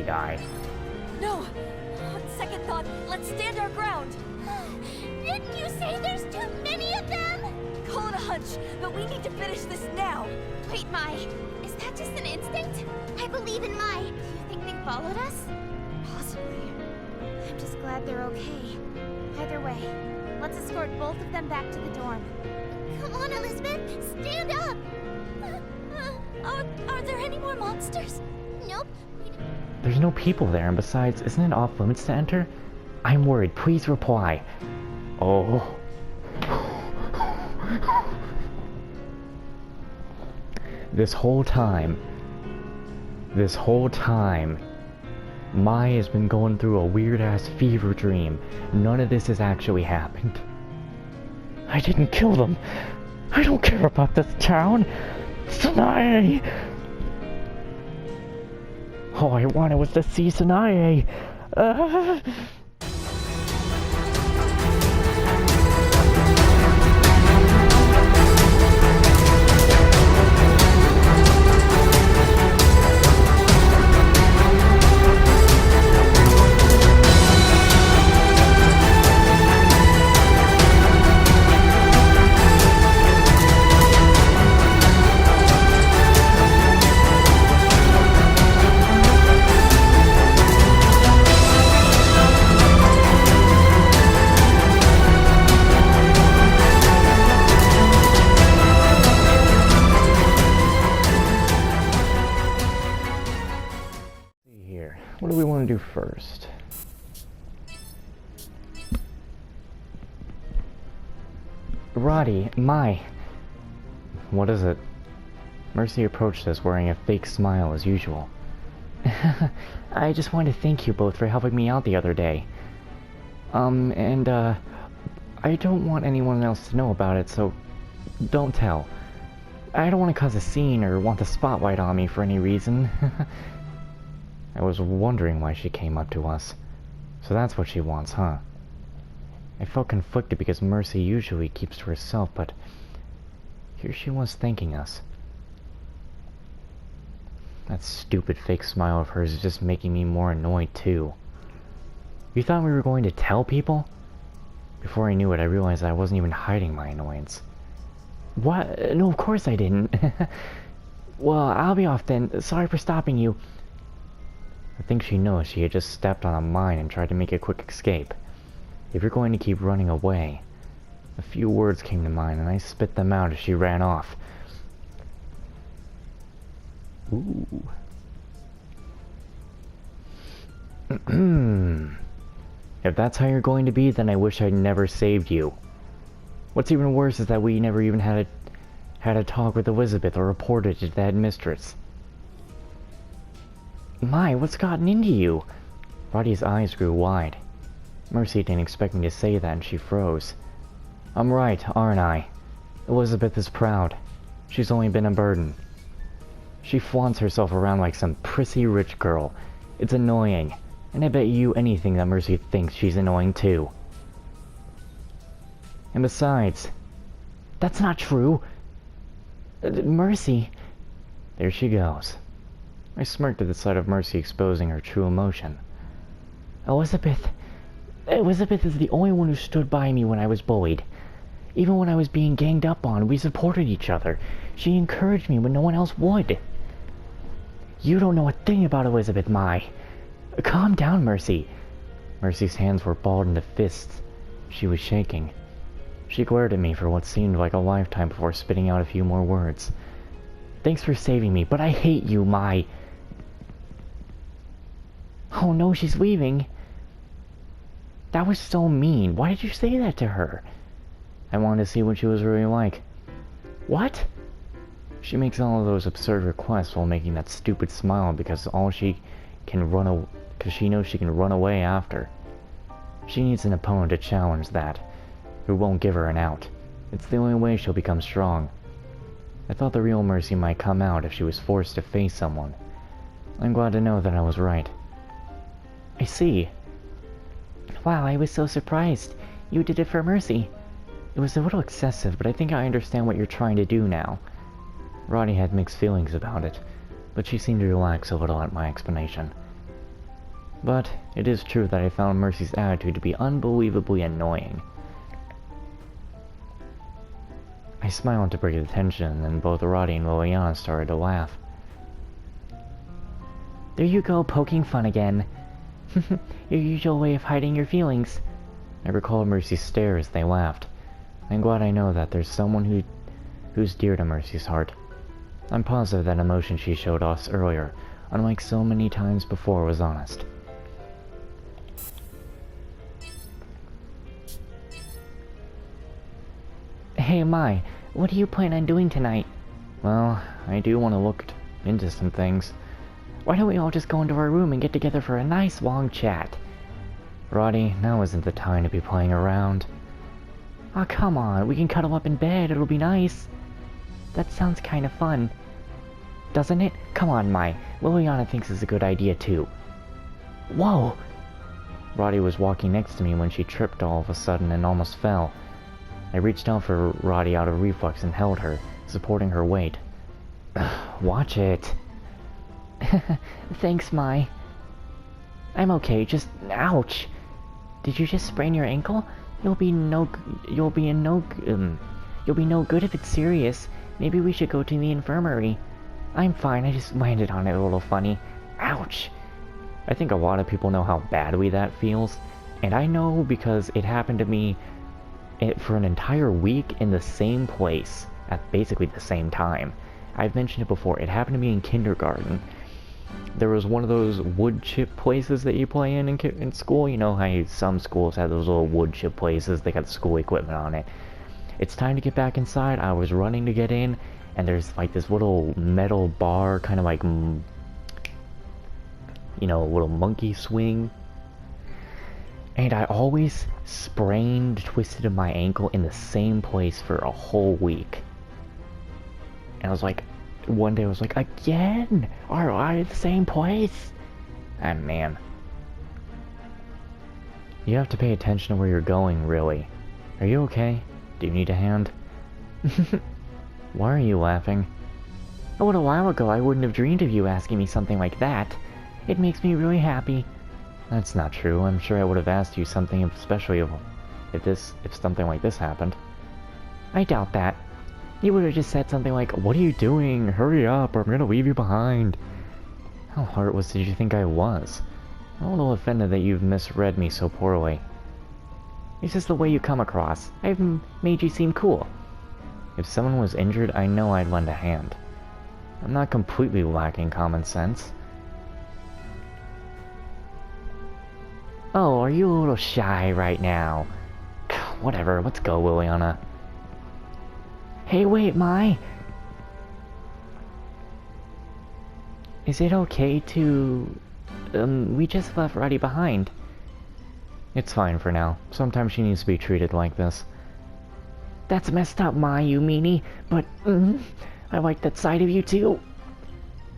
die. No! On second thought, let's stand our ground! Didn't you say there's too many of them? Call it a hunch, but we need to finish this now! Wait, Mai. Is that just an instinct? I believe in Mai. Do you think they followed us? Possibly. I'm just glad they're okay. Either way, let's escort both of them back to the dorm. Come on, Elizabeth! Stand up! Are there any more monsters? Nope. There's no people there, and besides, isn't it off limits to enter? I'm worried. Please reply. Oh. This whole time, Mai has been going through a weird-ass fever dream. None of this has actually happened. I didn't kill them. I don't care about this town. Sanae! All I wanted was to see Sanae. What do we want to do first? Roddy, Mai. What is it? Mercy approached us wearing a fake smile as usual. I just wanted to thank you both for helping me out the other day. I don't want anyone else to know about it, so don't tell. I don't want to cause a scene or want the spotlight on me for any reason. I was wondering why she came up to us. So that's what she wants, huh? I felt conflicted because Mercy usually keeps to herself, but here she was thanking us. That stupid fake smile of hers is just making me more annoyed too. You thought we were going to tell people? Before I knew it, I realized I wasn't even hiding my annoyance. What? No, of course I didn't. Well, I'll be off then. Sorry for stopping you. I think she knows she had just stepped on a mine and tried to make a quick escape. If you're going to keep running away... A few words came to mind and I spit them out as she ran off. Ooh. If that's how you're going to be, then I wish I'd never saved you. What's even worse is that we never even had a talk with Elizabeth or reported it to the headmistress. Mai, what's gotten into you? Roddy's eyes grew wide. Mercy didn't expect me to say that and she froze. I'm right, aren't I? Elizabeth is proud. She's only been a burden. She flaunts herself around like some prissy rich girl. It's annoying. And I bet you anything that Mercy thinks she's annoying too. And besides... That's not true! Mercy... There she goes. I smirked at the sight of Mercy exposing her true emotion. Elizabeth is the only one who stood by me when I was bullied. Even when I was being ganged up on, we supported each other. She encouraged me when no one else would. You don't know a thing about Elizabeth, Mai. Calm down, Mercy. Mercy's hands were balled into fists. She was shaking. She glared at me for what seemed like a lifetime before spitting out a few more words. Thanks for saving me, but I hate you, Mai. Oh no, she's leaving. That was so mean. Why did you say that to her? I wanted to see what she was really like. What? She makes all of those absurd requests while making that stupid smile because she knows she can run away after. She needs an opponent to challenge that, who won't give her an out. It's the only way she'll become strong. I thought the real Mercy might come out if she was forced to face someone. I'm glad to know that I was right. I see. Wow, I was so surprised. You did it for Mercy. It was a little excessive, but I think I understand what you're trying to do now. Roddy had mixed feelings about it, but she seemed to relax a little at my explanation. But it is true that I found Mercy's attitude to be unbelievably annoying. I smiled to break the tension, and then both Roddy and Liliana started to laugh. There you go, poking fun again. Your usual way of hiding your feelings. I recalled Mercy's stare as they laughed. I'm glad I know that there's someone who's dear to Mercy's heart. I'm positive that emotion she showed us earlier, unlike so many times before, was honest. Hey, Mai, what do you plan on doing tonight? Well, I do want to look into some things. Why don't we all just go into our room and get together for a nice long chat? Roddy, now isn't the time to be playing around. Aw, come on, we can cuddle up in bed, it'll be nice. That sounds kind of fun. Doesn't it? Come on, Mai. Liliana thinks it's a good idea, too. Whoa! Roddy was walking next to me when she tripped all of a sudden and almost fell. I reached out for Roddy out of reflex and held her, supporting her weight. Watch it. Thanks, Mai. I'm okay, just ouch. Did you just sprain your ankle? You'll be no good if it's serious. Maybe we should go to the infirmary. I'm fine, I just landed on it a little funny. Ouch. I think a lot of people know how badly that feels, and I know because it happened to me for an entire week in the same place at basically the same time. I've mentioned it before, it happened to me in kindergarten. There was one of those wood chip places that you play in school. You know how some schools have those little wood chip places, they got school equipment on it. It's time to get back inside. I was running to get in, and there's like this little metal bar, kind of like, you know, a little monkey swing. And I always twisted my ankle in the same place for a whole week. And I was like, one day I was like, again? Are I at the same place? Ah, man. You have to pay attention to where you're going, really. Are you okay? Do you need a hand? Why are you laughing? A little while ago, I wouldn't have dreamed of you asking me something like that. It makes me really happy. That's not true. I'm sure I would have asked you something, especially if something like this happened. I doubt that. You would have just said something like, "What are you doing? Hurry up, or I'm gonna leave you behind." How heartless did you think I was? I'm a little offended that you've misread me so poorly. It's just the way you come across. I've made you seem cool. If someone was injured, I know I'd lend a hand. I'm not completely lacking common sense. Oh, are you a little shy right now? Whatever, let's go, Liliana. Hey, wait, Mai! Is it okay to... we just left Roddy behind. It's fine for now. Sometimes she needs to be treated like this. That's messed up, Mai, you meanie, but, I like that side of you too.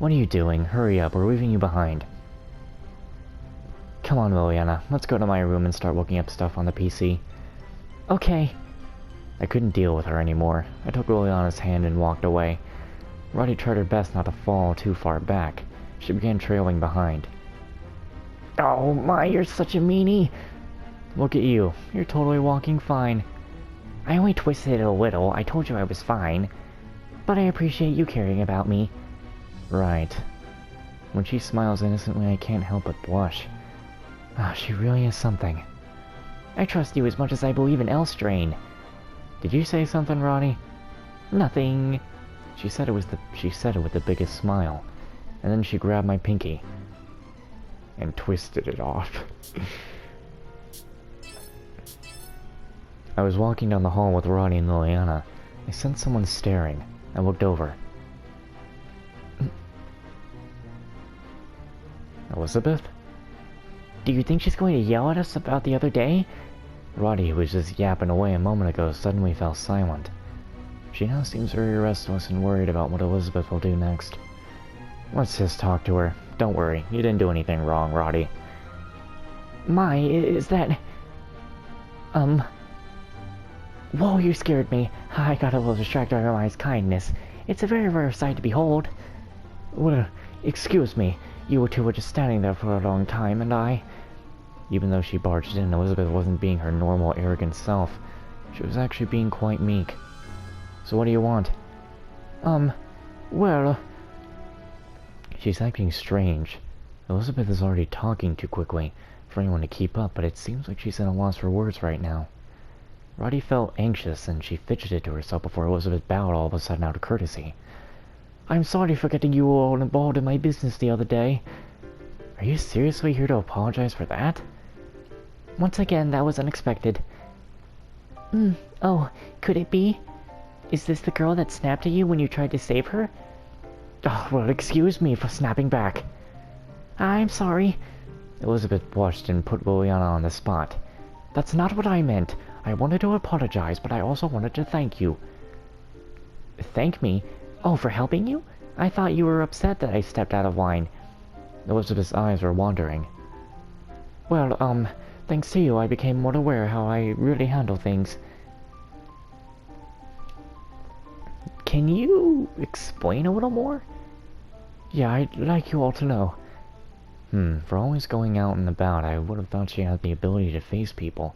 What are you doing? Hurry up, we're leaving you behind. Come on, Liliana, let's go to my room and start looking up stuff on the PC. Okay. I couldn't deal with her anymore. I took Liliana's hand and walked away. Roddy tried her best not to fall too far back. She began trailing behind. Oh my, you're such a meanie! Look at you. You're totally walking fine. I only twisted it a little. I told you I was fine. But I appreciate you caring about me. Right. When she smiles innocently, I can't help but blush. Ah, she really is something. I trust you as much as I believe in Elstrain. Did you say something, Roddy? Nothing. She said it with the biggest smile, and then she grabbed my pinky and twisted it off. I was walking down the hall with Roddy and Liliana. I sensed someone staring. I looked over. Elizabeth? Do you think she's going to yell at us about the other day? Roddy, who was just yapping away a moment ago, suddenly fell silent. She now seems very restless and worried about what Elizabeth will do next. Let's just talk to her. Don't worry, you didn't do anything wrong, Roddy. Mai, is that... Whoa, you scared me. I got a little distracted by Mai's kindness. It's a very rare sight to behold. Excuse me. You two were just standing there for a long time, and I... Even though she barged in, Elizabeth wasn't being her normal, arrogant self. She was actually being quite meek. So what do you want? Well... She's acting strange. Elizabeth is already talking too quickly for anyone to keep up, but it seems like she's at a loss for words right now. Roddy felt anxious, and she fidgeted to herself before Elizabeth bowed all of a sudden out of courtesy. I'm sorry for getting you all involved in my business the other day. Are you seriously here to apologize for that? Once again, that was unexpected. Oh, could it be? Is this the girl that snapped at you when you tried to save her? Oh, well, excuse me for snapping back. I'm sorry. Elizabeth blushed and put Liliana on the spot. That's not what I meant. I wanted to apologize, but I also wanted to thank you. Thank me? Oh, for helping you? I thought you were upset that I stepped out of line. Elizabeth's eyes were wandering. Well, thanks to you, I became more aware how I really handle things. Can you explain a little more? Yeah, I'd like you all to know. For always going out and about, I would have thought she had the ability to face people.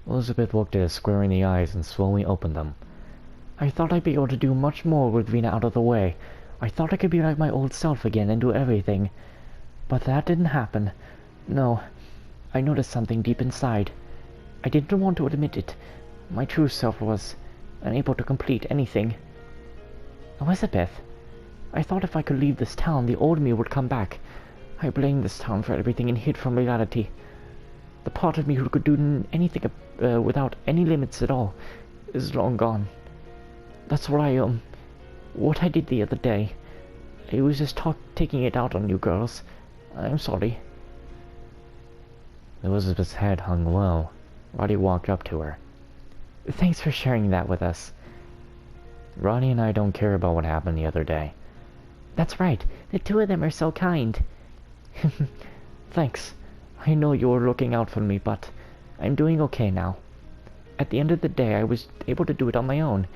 Elizabeth looked at us square in the eyes and slowly opened them. I thought I'd be able to do much more with Vina out of the way. I thought I could be like my old self again and do everything. But that didn't happen. No. I noticed something deep inside. I didn't want to admit it. My true self was unable to complete anything. Elizabeth, I thought if I could leave this town, the old me would come back. I blamed this town for everything and hid from reality. The part of me who could do anything without any limits at all is long gone. That's what I did the other day. I was just taking it out on you girls. I'm sorry. Elizabeth's head hung low. Roddy walked up to her. Thanks for sharing that with us. Roddy and I don't care about what happened the other day. That's right. The two of them are so kind. Thanks. I know you were looking out for me, but I'm doing okay now. At the end of the day, I was able to do it on my own.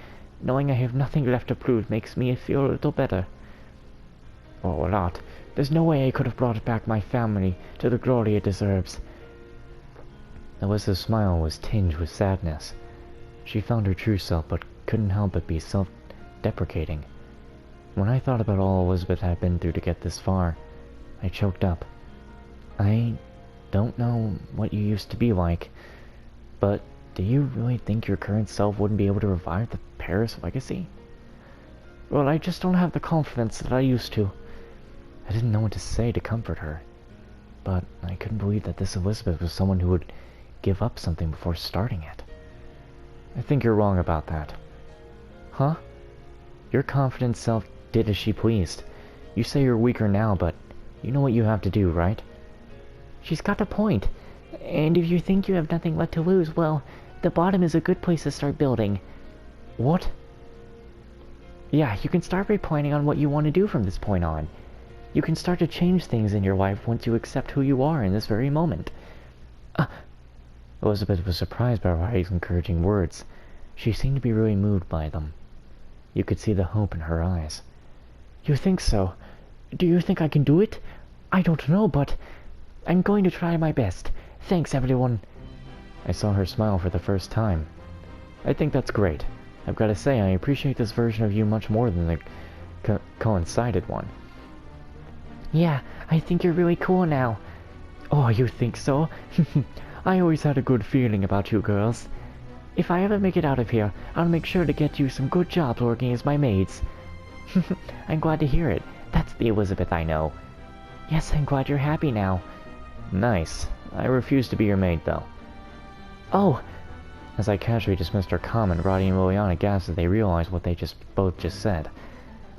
Knowing I have nothing left to prove makes me feel a little better. Oh, a lot. There's no way I could have brought back my family to the glory it deserves. Alyssa's smile was tinged with sadness. She found her true self, but couldn't help but be self-deprecating. When I thought about all Elizabeth had been through to get this far, I choked up. I don't know what you used to be like, but do you really think your current self wouldn't be able to revive the Paris legacy? Well, I just don't have the confidence that I used to. I didn't know what to say to comfort her, but I couldn't believe that this Elizabeth was someone who would give up something before starting it. I think you're wrong about that. Huh? Your confident self did as she pleased. You say you're weaker now, but you know what you have to do, right? She's got a point. And if you think you have nothing left to lose, well, the bottom is a good place to start building. What? Yeah, you can start replanning on what you want to do from this point on. You can start to change things in your life once you accept who you are in this very moment. Elizabeth was surprised by Roddy's encouraging words. She seemed to be really moved by them. You could see the hope in her eyes. You think so? Do you think I can do it? I don't know, but I'm going to try my best. Thanks, everyone. I saw her smile for the first time. I think that's great. I've got to say, I appreciate this version of you much more than the coincided one. Yeah, I think you're really cool now. Oh, you think so? I always had a good feeling about you girls. If I ever make it out of here, I'll make sure to get you some good jobs working as my maids. I'm glad to hear it. That's the Elizabeth I know. Yes, I'm glad you're happy now. Nice. I refuse to be your maid, though. Oh! As I casually dismissed her comment, Roddy and Liliana gasped as they realized what they both just said.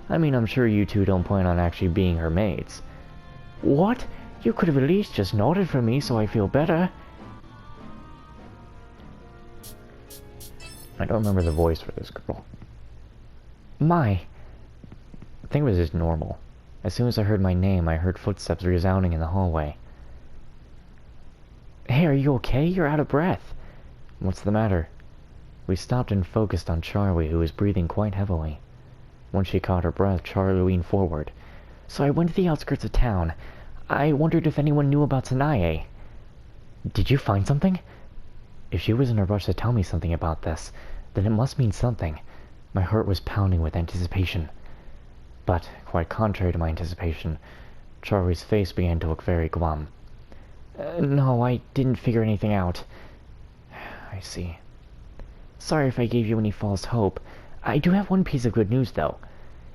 I mean, I'm sure you two don't plan on actually being her maids. What? You could have at least just nodded for me so I feel better. I don't remember the voice for this girl. My. I think it was just normal. As soon as I heard my name, I heard footsteps resounding in the hallway. Hey, are you okay? You're out of breath. What's the matter? We stopped and focused on Charlie, who was breathing quite heavily. Once she caught her breath, Charlie leaned forward. So I went to the outskirts of town. I wondered if anyone knew about Sanae. Did you find something? If she was in a rush to tell me something about this, then it must mean something. My heart was pounding with anticipation. But, quite contrary to my anticipation, Charlie's face began to look very glum. No, I didn't figure anything out. I see. Sorry if I gave you any false hope. I do have one piece of good news, though.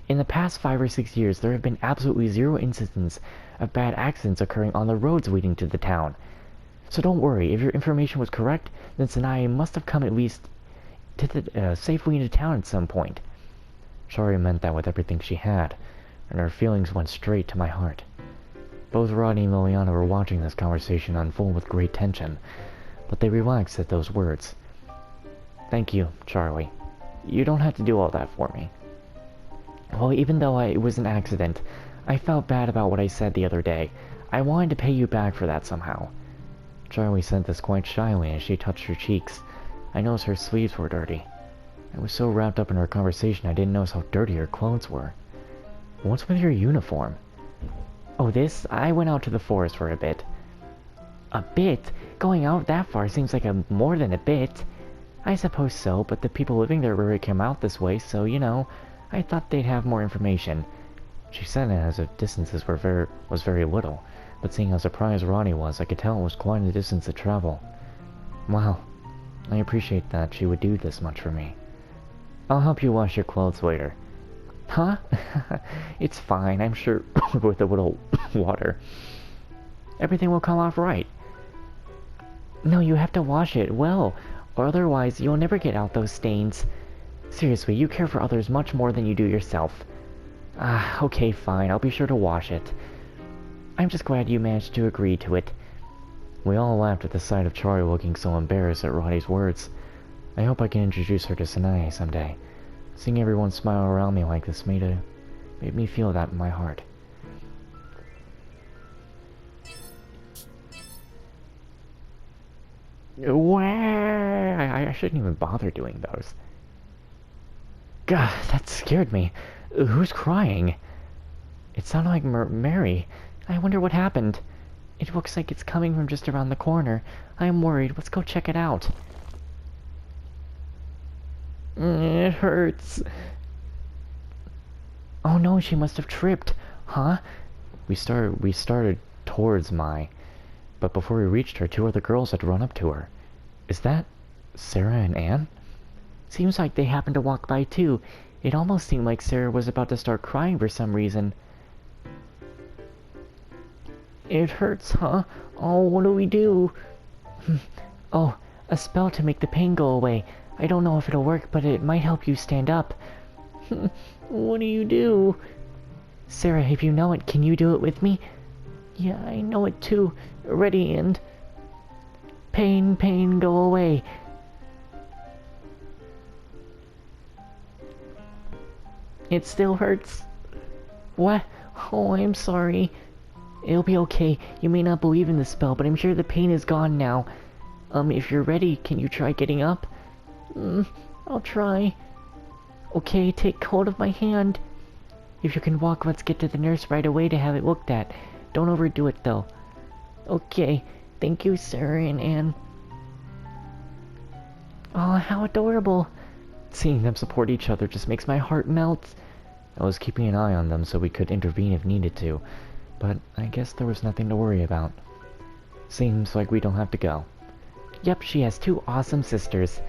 In the past 5 or 6 years, there have been absolutely 0 incidents of bad accidents occurring on the roads leading to the town. So don't worry, if your information was correct, then Sanae must have come at least to safely into town at some point. Shari meant that with everything she had, and her feelings went straight to my heart. Both Rodney and Liliana were watching this conversation unfold with great tension, but they relaxed at those words. Thank you, Charlie. You don't have to do all that for me. Well, even though it was an accident, I felt bad about what I said the other day. I wanted to pay you back for that somehow. Charlie said this quite shyly as she touched her cheeks. I noticed her sleeves were dirty. I was so wrapped up in our conversation I didn't notice how dirty her clothes were. What's with your uniform? Oh, this? I went out to the forest for a bit. A bit? Going out that far seems like more than a bit. I suppose so, but the people living there rarely came out this way, so, you know, I thought they'd have more information. She said it as if distances was very little, but seeing how surprised Ronnie was, I could tell it was quite a distance to travel. Wow, I appreciate that she would do this much for me. I'll help you wash your clothes later. Huh? It's fine, I'm sure, with a little water. Everything will come off right. No, you have to wash it well, or otherwise you'll never get out those stains. Seriously, you care for others much more than you do yourself. Okay, fine, I'll be sure to wash it. I'm just glad you managed to agree to it. We all laughed at the sight of Charlie looking so embarrassed at Roddy's words. I hope I can introduce her to Sanae someday. Seeing everyone smile around me like this made me feel that in my heart. I shouldn't even bother doing those. God, that scared me. Who's crying? It sounded like Mary. I wonder what happened. It looks like it's coming from just around the corner. I am worried. Let's go check it out. It hurts. Oh no, she must have tripped. Huh? We started towards Mai, but before we reached her, 2 other girls had run up to her. Is that Sarah and Anne? Seems like they happened to walk by too. It almost seemed like Sarah was about to start crying for some reason. It hurts, huh? Oh, what do we do? Oh, a spell to make the pain go away. I don't know if it'll work, but it might help you stand up. What do you do? Sarah, if you know it, can you do it with me? Yeah, I know it too. Ready, and... Pain, go away. It still hurts. What? Oh, I'm sorry. It'll be okay. You may not believe in the spell, but I'm sure the pain is gone now. If you're ready, can you try getting up? I'll try. Okay, take hold of my hand. If you can walk, let's get to the nurse right away to have it looked at. Don't overdo it, though. Okay, thank you, Sarah and Anne. Oh, how adorable. Seeing them support each other just makes my heart melt. I was keeping an eye on them so we could intervene if needed to, but I guess there was nothing to worry about. Seems like we don't have to go. Yep, she has 2 awesome sisters.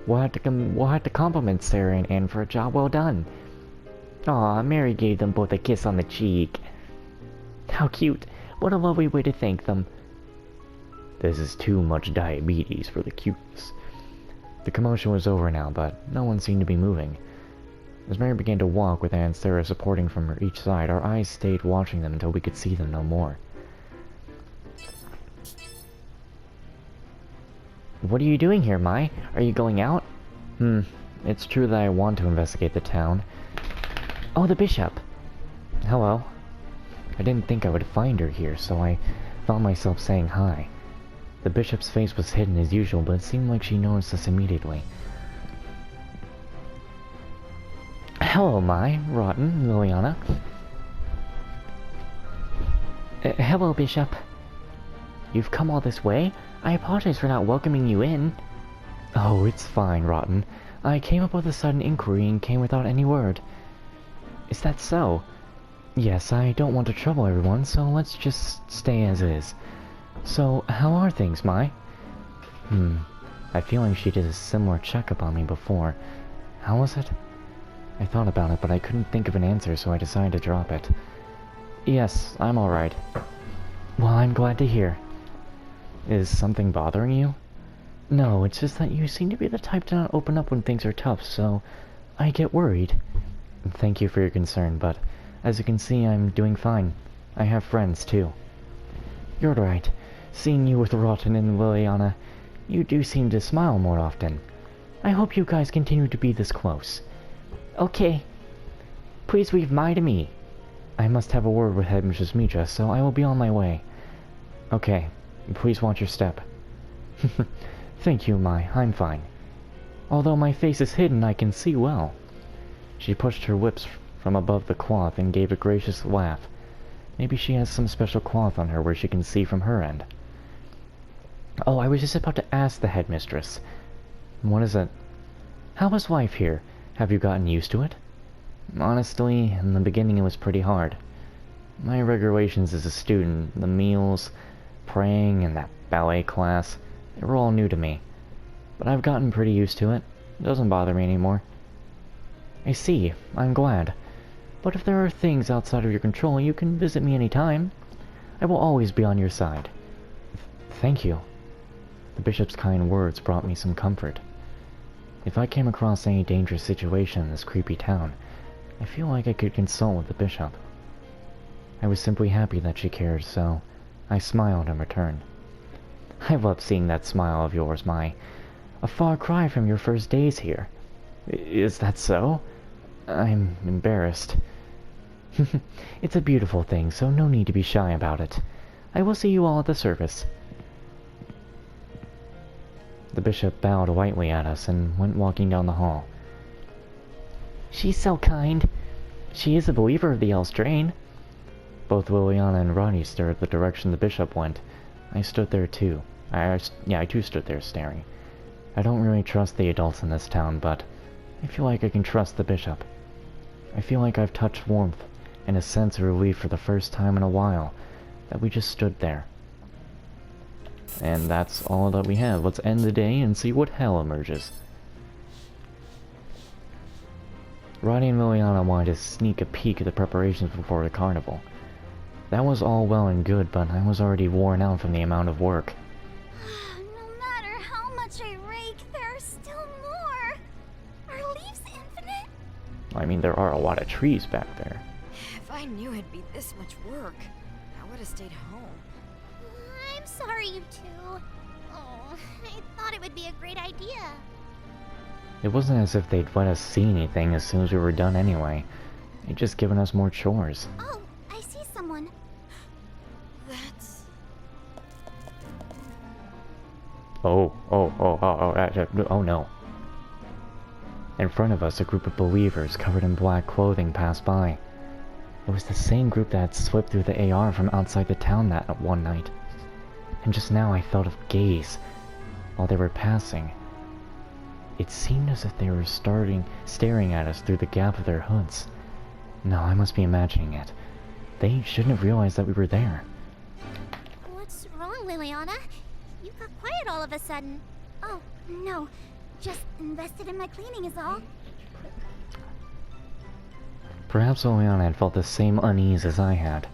We'll have to compliment Sarah and Anne for a job well done. Aw, Mary gave them both a kiss on the cheek. How cute. What a lovely way to thank them. This is too much diabetes for the cuteness. The commotion was over now, but no one seemed to be moving. As Mary began to walk with Anne and Sarah supporting from each side, our eyes stayed watching them until we could see them no more. What are you doing here, Mai? Are you going out? It's true that I want to investigate the town. Oh, the bishop! Hello. I didn't think I would find her here, so I found myself saying hi. The bishop's face was hidden as usual, but it seemed like she noticed us immediately. Hello, Mai, Rotten, Liliana. Hello, Bishop. You've come all this way? I apologize for not welcoming you in. Oh, it's fine, Rotten. I came up with a sudden inquiry and came without any word. Is that so? Yes, I don't want to trouble everyone, so let's just stay as is. So, how are things, Mai? I feel like she did a similar checkup on me before. How was it? I thought about it, but I couldn't think of an answer, so I decided to drop it. Yes, I'm alright. Well, I'm glad to hear. Is something bothering you? No, it's just that you seem to be the type to not open up when things are tough, so I get worried. Thank you for your concern, but as you can see, I'm doing fine. I have friends, too. You're right. Seeing you with Rotten and Liliana, you do seem to smile more often. I hope you guys continue to be this close. Okay. Please leave Mai to me. I must have a word with Headmistress Mija, so I will be on my way. Okay. Please watch your step. Thank you, Mai. I'm fine. Although my face is hidden, I can see well. She pushed her whips from above the cloth and gave a gracious laugh. Maybe she has some special cloth on her where she can see from her end. Oh, I was just about to ask the headmistress. What is it? How is life here? Have you gotten used to it? Honestly, in the beginning it was pretty hard. My regulations as a student, the meals, praying, and that ballet class, they were all new to me. But I've gotten pretty used to it. It doesn't bother me anymore. I see. I'm glad. But if there are things outside of your control, you can visit me anytime. I will always be on your side. Thank you. The bishop's kind words brought me some comfort. If I came across any dangerous situation in this creepy town, I feel like I could consult with the bishop. I was simply happy that she cared, so I smiled in return. I love seeing that smile of yours, Mai. A far cry from your first days here. Is that so? I'm embarrassed. It's a beautiful thing, so no need to be shy about it. I will see you all at the service. The bishop bowed lightly at us and went walking down the hall. She's so kind. She is a believer of the Eldraine. Both Liliana and Roddy stared the direction the bishop went. I stood there too. I too stood there staring. I don't really trust the adults in this town, but I feel like I can trust the bishop. I feel like I've touched warmth and a sense of relief for the first time in a while, that we just stood there. And that's all that we have. Let's end the day and see what hell emerges. Roddy and Liliana wanted to sneak a peek at the preparations before the carnival. That was all well and good, but I was already worn out from the amount of work. No matter how much I rake, there are still more. Are leaves infinite? I mean, there are a lot of trees back there. If I knew it'd be this much work, I would have stayed home. I'm sorry, you two. Oh, I thought it would be a great idea. It wasn't as if they'd let us see anything as soon as we were done anyway. They'd just given us more chores. Oh, I see someone. That's... Oh no. In front of us, a group of believers covered in black clothing passed by. It was the same group that had slipped through the AR from outside the town that one night. And just now I felt a gaze while they were passing. It seemed as if they were staring at us through the gap of their hoods. No, I must be imagining it. They shouldn't have realized that we were there. What's wrong, Liliana? You got quiet all of a sudden. Oh, no. Just invested in my cleaning is all. Perhaps Liliana had felt the same unease as I had.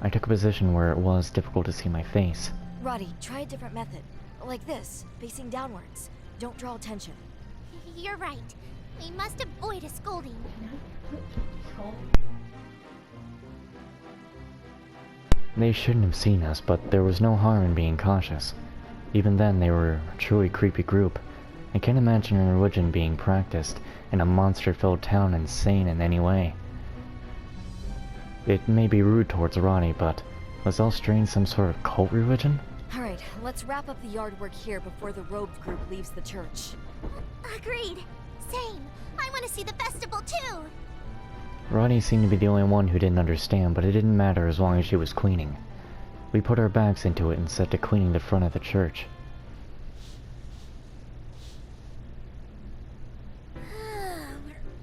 I took a position where it was difficult to see my face. Roddy, try a different method. Like this, facing downwards. Don't draw attention. You're right. We must avoid a scolding. They shouldn't have seen us, but there was no harm in being cautious. Even then, they were a truly creepy group. I can't imagine a religion being practiced in a monster-filled town insane in any way. It may be rude towards Roddy, but was Eldraine some sort of cult religion? Alright, let's wrap up the yard work here before the robed group leaves the church. Agreed. Same. I want to see the festival too. Roddy seemed to be the only one who didn't understand, but it didn't matter as long as she was cleaning. We put our backs into it and set to cleaning the front of the church. We're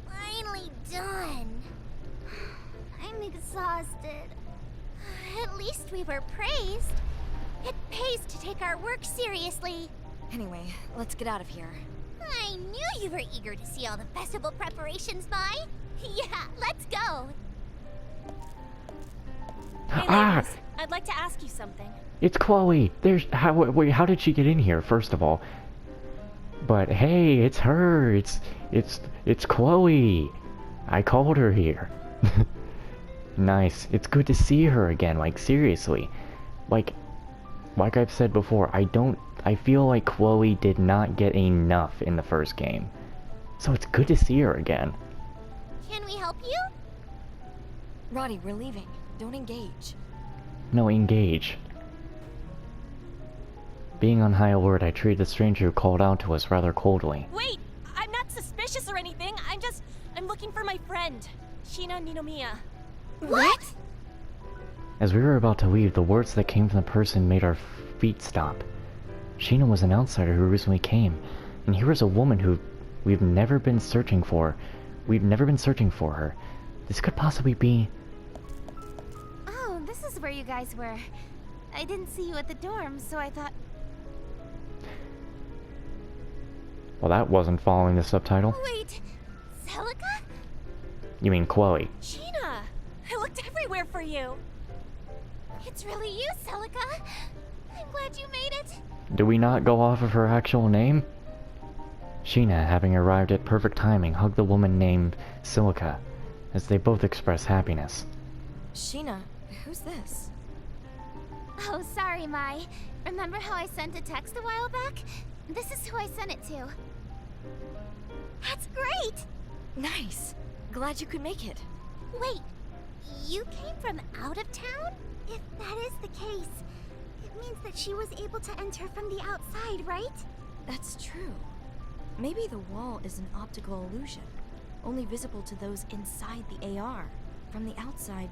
finally done. I'm exhausted. At least we were praised. It pays to take our work seriously. Anyway, let's get out of here. I knew you were eager to see all the festival preparations, Mai. Yeah, let's go. Hey, Ah! ladies, I'd like to ask you something. It's Chloe! Wait, how did she get in here, first of all? But hey, it's her! It's Chloe! I called her here. Nice. It's good to see her again, like, seriously. Like I've said before, I feel like Chloe did not get enough in the first game. So it's good to see her again. Can we help you? Roddy, we're leaving. Don't engage. No, engage. Being on high alert, I treated the stranger who called out to us rather coldly. Wait! I'm not suspicious or anything. I'm looking for my friend, Shina Ninomiya. What? As we were about to leave, the words that came from the person made our feet stop. Sheena was an outsider who recently came, and here was a woman who we've never been searching for. We've never been searching for her. This could possibly be... Oh, this is where you guys were. I didn't see you at the dorm, so I thought... Well, that wasn't following the subtitle. Wait, Celica? You mean Chloe. Sheena! I looked everywhere for you. It's really you, Celica. I'm glad you made it. Do we not go off of her actual name? Sheena, having arrived at perfect timing, hugged the woman named Silica, as they both expressed happiness. Sheena, who's this? Oh, sorry, Mai. Remember how I sent a text a while back? This is who I sent it to. That's great! Nice. Glad you could make it. Wait, you came from out of town? If that is the case, it means that she was able to enter from the outside, right? That's true. Maybe the wall is an optical illusion, only visible to those inside the AR. From the outside,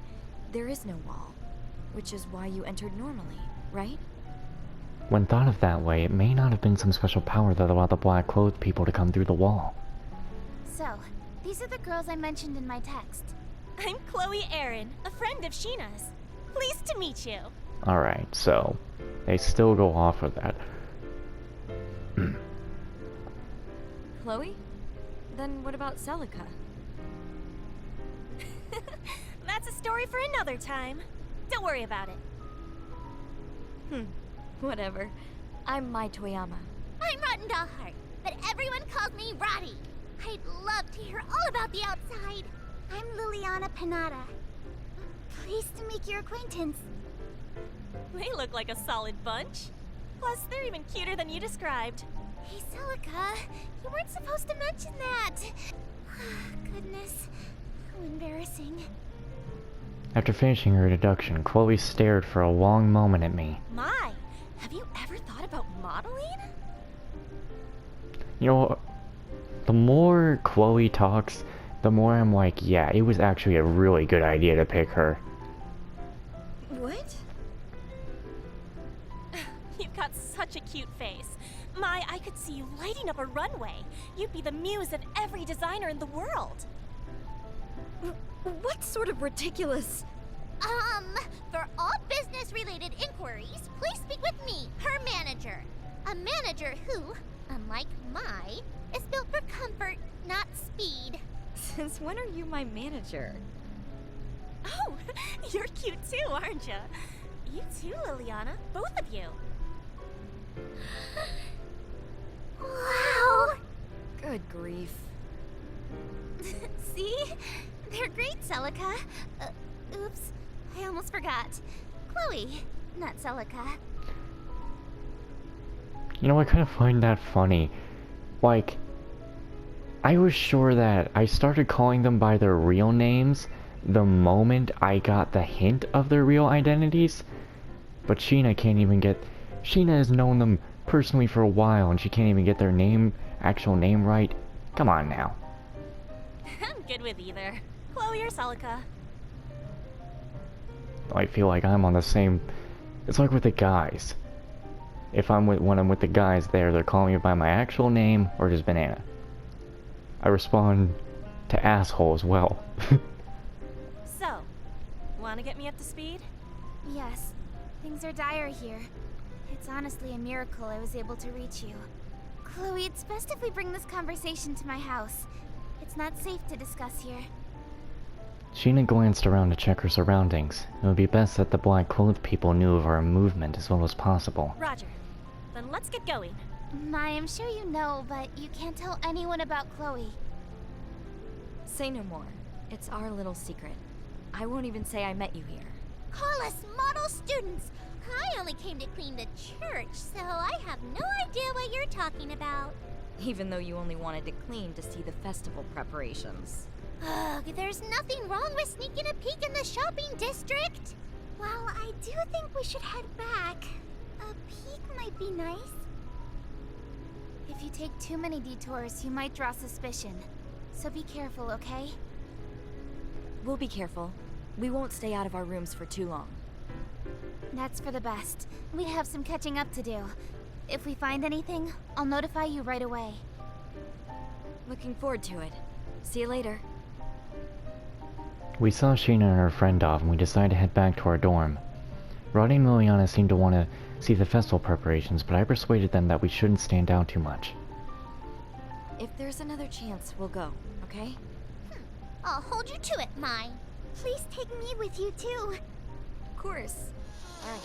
there is no wall, which is why you entered normally, right? When thought of that way, it may not have been some special power that allowed the black-clothed people to come through the wall. So, these are the girls I mentioned in my text. I'm Chloe Aaron, a friend of Sheena's. Pleased to meet you. Alright, so they still go off of that. Chloe? Then what about Celica? That's a story for another time. Don't worry about it. Whatever. I'm Mai Toyama. I'm Rotten Dollheart, but everyone calls me Roddy. I'd love to hear all about the outside. I'm Liliana Panada. Pleased to make your acquaintance. They look like a solid bunch. Plus, they're even cuter than you described. Hey, Celica, you weren't supposed to mention that. Goodness, how embarrassing. After finishing her introduction, Chloe stared for a long moment at me. My, have you ever thought about modeling? You know, the more Chloe talks, the more I'm like, yeah, it was actually a really good idea to pick her. What? You've got such a cute face. My, I could see you lighting up a runway. You'd be the muse of every designer in the world. What sort of ridiculous... For all business-related inquiries, please speak with me, her manager. A manager who, unlike Mai, is built for comfort, not speed. Since when are you my manager? Oh, you're cute too, aren't you? You too, Liliana. Both of you. Wow! Good grief. See? They're great, Celica. Oops, I almost forgot. Chloe, not Celica. You know, I kind of find that funny. Like, I was sure that I started calling them by their real names the moment I got the hint of their real identities. But Sheena can't even get... Sheena has known them personally for a while and she can't even get their actual name right. Come on now. I'm good with either. Chloe or Celica. I feel like I'm on the same It's like with the guys. When I'm with the guys there, they're calling me by my actual name or just Banana. I respond to asshole as well. So, wanna get me up to speed? Yes, things are dire here. It's honestly a miracle I was able to reach you. Chloe, it's best if we bring this conversation to my house. It's not safe to discuss here. Sheena glanced around to check her surroundings. It would be best that the black-clothed people knew of our movement as well as possible. Roger. Then let's get going. Mai, I'm sure you know, but you can't tell anyone about Chloe. Say no more. It's our little secret. I won't even say I met you here. Call us model students. I only came to clean the church, so I have no idea what you're talking about. Even though you only wanted to clean to see the festival preparations. Ugh, there's nothing wrong with sneaking a peek in the shopping district. Well, I do think we should head back. A peek might be nice. If you take too many detours, you might draw suspicion. So be careful, okay? We'll be careful. We won't stay out of our rooms for too long. That's for the best. We have some catching up to do. If we find anything, I'll notify you right away. Looking forward to it. See you later. We saw Sheena and her friend off, and we decided to head back to our dorm. Roddy and Liliana seemed to want to see the festival preparations, but I persuaded them that we shouldn't stand out too much. If there's another chance, we'll go, okay? I'll hold you to it, Mai. Please take me with you too. Of course. Alright.